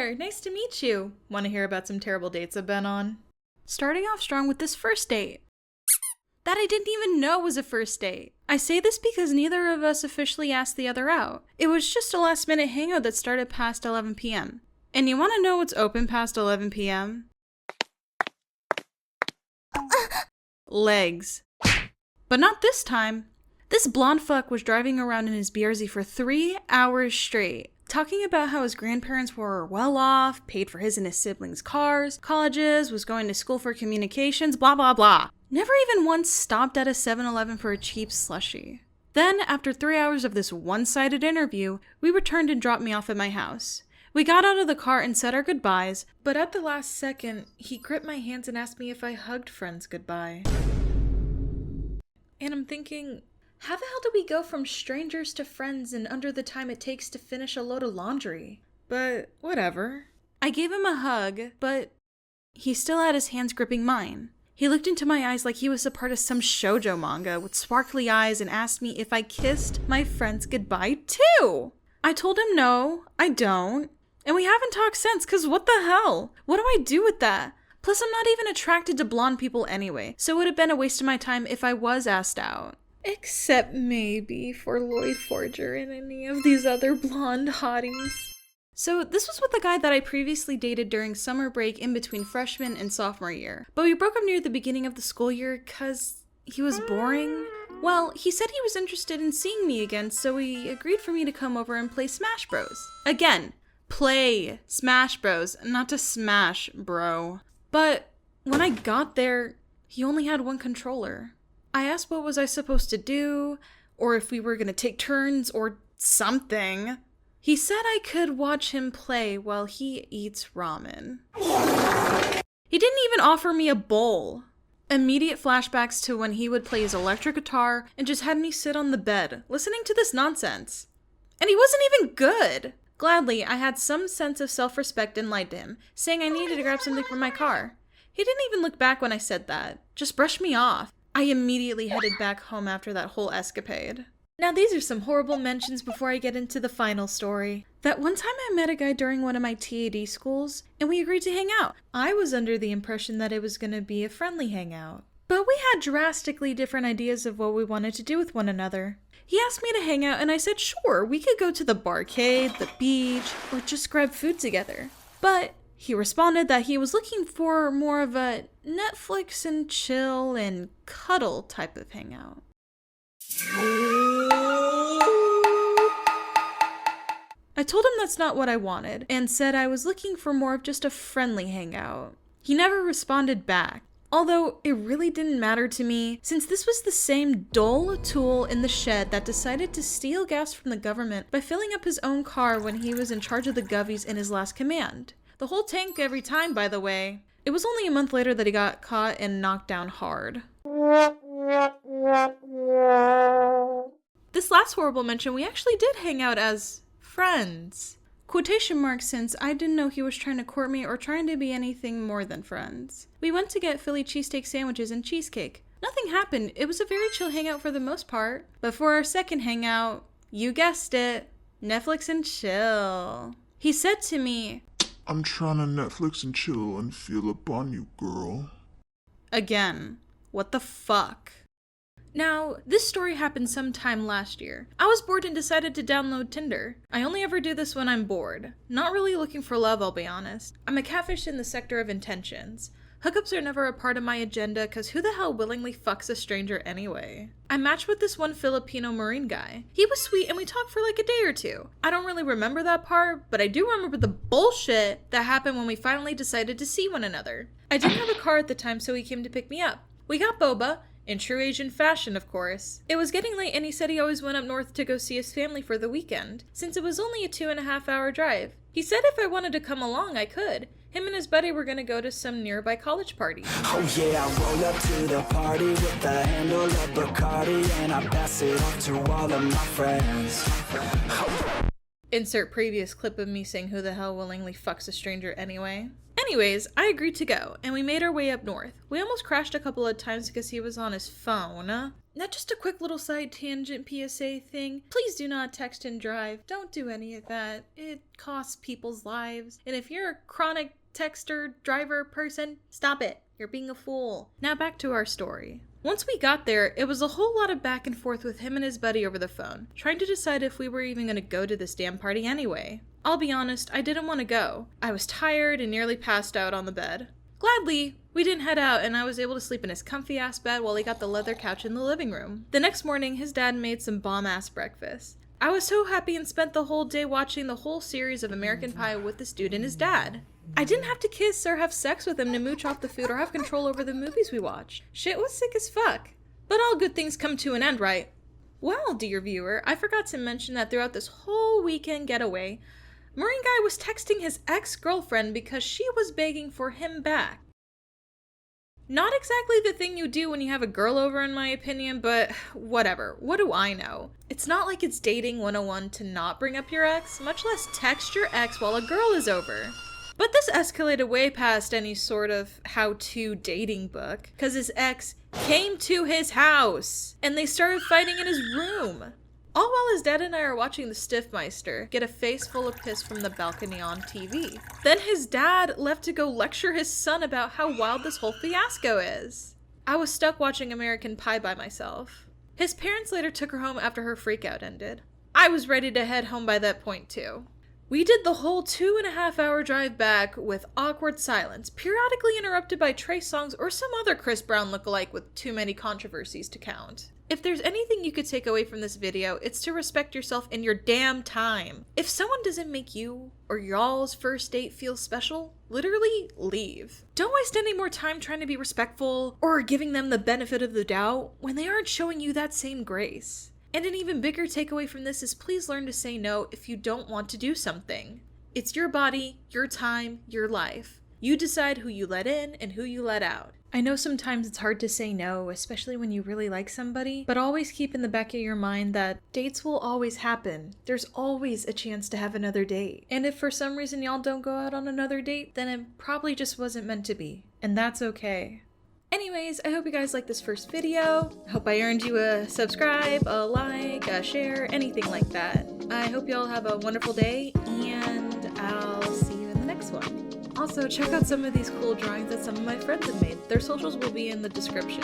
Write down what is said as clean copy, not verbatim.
there, nice to meet you. Want to hear about some terrible dates I've been on? Starting off strong with this first date that I didn't even know was a first date. I say this because neither of us officially asked the other out. It was just a last minute hangout that started past 11 p.m. And you want to know what's open past 11 p.m.? Legs. But not this time. This blonde fuck was driving around in his BRZ for 3 hours straight, talking about how his grandparents were well off, paid for his and his siblings' cars, colleges, was going to school for communications, blah blah blah. Never even once stopped at a 7-Eleven for a cheap slushie. Then, after 3 hours of this one-sided interview, we returned and dropped me off at my house. We got out of the car and said our goodbyes, but at the last second, he gripped my hands and asked me if I hugged friends goodbye. And I'm thinking, how the hell do we go from strangers to friends in under the time it takes to finish a load of laundry? But whatever. I gave him a hug, but he still had his hands gripping mine. He looked into my eyes like he was a part of some shoujo manga with sparkly eyes and asked me if I kissed my friends goodbye too. I told him no, I don't. And we haven't talked since, cause what the hell? What do I do with that? Plus I'm not even attracted to blonde people anyway, so it would have been a waste of my time if I was asked out. Except maybe for Lloyd Forger and any of these other blonde hotties. So this was with the guy that I previously dated during summer break in between freshman and sophomore year. But we broke up near the beginning of the school year cause he was boring. Well, he said he was interested in seeing me again, so he agreed for me to come over and play Smash Bros. Again, play Smash Bros, not to smash, bro. But when I got there, he only had one controller. I asked what was I supposed to do, or if we were gonna take turns, or something. He said I could watch him play while he eats ramen. He didn't even offer me a bowl. Immediate flashbacks to when he would play his electric guitar and just had me sit on the bed, listening to this nonsense. And he wasn't even good. Gladly, I had some sense of self-respect and lied to him, saying I needed to grab something from my car. He didn't even look back when I said that, just brushed me off. I immediately headed back home after that whole escapade. Now these are some horrible mentions before I get into the final story. That one time I met a guy during one of my TAD schools, and we agreed to hang out. I was under the impression that it was going to be a friendly hangout. But we had drastically different ideas of what we wanted to do with one another. He asked me to hang out and I said sure, we could go to the barcade, the beach, or just grab food together. But he responded that he was looking for more of a Netflix and chill and cuddle type of hangout. I told him that's not what I wanted, and said I was looking for more of just a friendly hangout. He never responded back, although it really didn't matter to me, since this was the same dull tool in the shed that decided to steal gas from the government by filling up his own car when he was in charge of the govies in his last command. The whole tank every time, by the way. It was only a month later that he got caught and knocked down hard. This last horrible mention, we actually did hang out as friends. Quotation marks, since I didn't know he was trying to court me or trying to be anything more than friends. We went to get Philly cheesesteak sandwiches and cheesecake. Nothing happened. It was a very chill hangout for the most part. But for our second hangout, you guessed it, Netflix and chill. He said to me, I'm trying to Netflix and chill and feel up on you, girl. Again, what the fuck? Now, this story happened sometime last year. I was bored and decided to download Tinder. I only ever do this when I'm bored. Not really looking for love, I'll be honest. I'm a catfish in the sector of intentions. Hookups are never a part of my agenda, cause who the hell willingly fucks a stranger anyway? I matched with this one Filipino Marine guy. He was sweet and we talked for like a day or two. I don't really remember that part, but I do remember the bullshit that happened when we finally decided to see one another. I didn't have a car at the time, so he came to pick me up. We got boba, in true Asian fashion, of course. It was getting late and he said he always went up north to go see his family for the weekend, since it was only a 2.5-hour drive. He said if I wanted to come along, I could. Him and his buddy were gonna go to some nearby college party. Oh yeah, I roll up to the party with the handle of Bacardi, and I pass it off to all of my friends. Insert previous clip of me saying who the hell willingly fucks a stranger anyway. Anyways, I agreed to go, and we made our way up north. We almost crashed a couple of times because he was on his phone. Now just a quick little side tangent PSA thing. Please do not text and drive. Don't do any of that. It costs people's lives. And if you're a chronic texter, driver person, stop it. You're being a fool. Now back to our story. Once we got there, it was a whole lot of back and forth with him and his buddy over the phone, trying to decide if we were even going to go to this damn party anyway. I'll be honest, I didn't want to go. I was tired and nearly passed out on the bed. Gladly, we didn't head out and I was able to sleep in his comfy ass bed while he got the leather couch in the living room. The next morning, his dad made some bomb ass breakfast. I was so happy and spent the whole day watching the whole series of American Pie with this dude and his dad. I didn't have to kiss or have sex with him to mooch off the food or have control over the movies we watched. Shit was sick as fuck. But all good things come to an end, right? Well, dear viewer, I forgot to mention that throughout this whole weekend getaway, Marine Guy was texting his ex-girlfriend because she was begging for him back. Not exactly the thing you do when you have a girl over, in my opinion, but whatever. What do I know? It's not like it's dating 101 to not bring up your ex, much less text your ex while a girl is over. But this escalated way past any sort of how-to dating book, because his ex came to his house, and they started fighting in his room. All while his dad and I are watching the Stiffmeister get a face full of piss from the balcony on TV. Then his dad left to go lecture his son about how wild this whole fiasco is. I was stuck watching American Pie by myself. His parents later took her home after her freakout ended. I was ready to head home by that point too. We did the whole 2.5-hour drive back with awkward silence, periodically interrupted by Trey Songz or some other Chris Brown lookalike with too many controversies to count. If there's anything you could take away from this video, it's to respect yourself in your damn time. If someone doesn't make you or y'all's first date feel special, literally leave. Don't waste any more time trying to be respectful or giving them the benefit of the doubt when they aren't showing you that same grace. And an even bigger takeaway from this is please learn to say no if you don't want to do something. It's your body, your time, your life. You decide who you let in and who you let out. I know sometimes it's hard to say no, especially when you really like somebody, but always keep in the back of your mind that dates will always happen. There's always a chance to have another date. And if for some reason y'all don't go out on another date, then it probably just wasn't meant to be. And that's okay. Anyways, I hope you guys liked this first video. I hope I earned you a subscribe, a like, a share, anything like that. I hope y'all have a wonderful day, and I'll see you in the next one. Also, check out some of these cool drawings that some of my friends have made. Their socials will be in the description.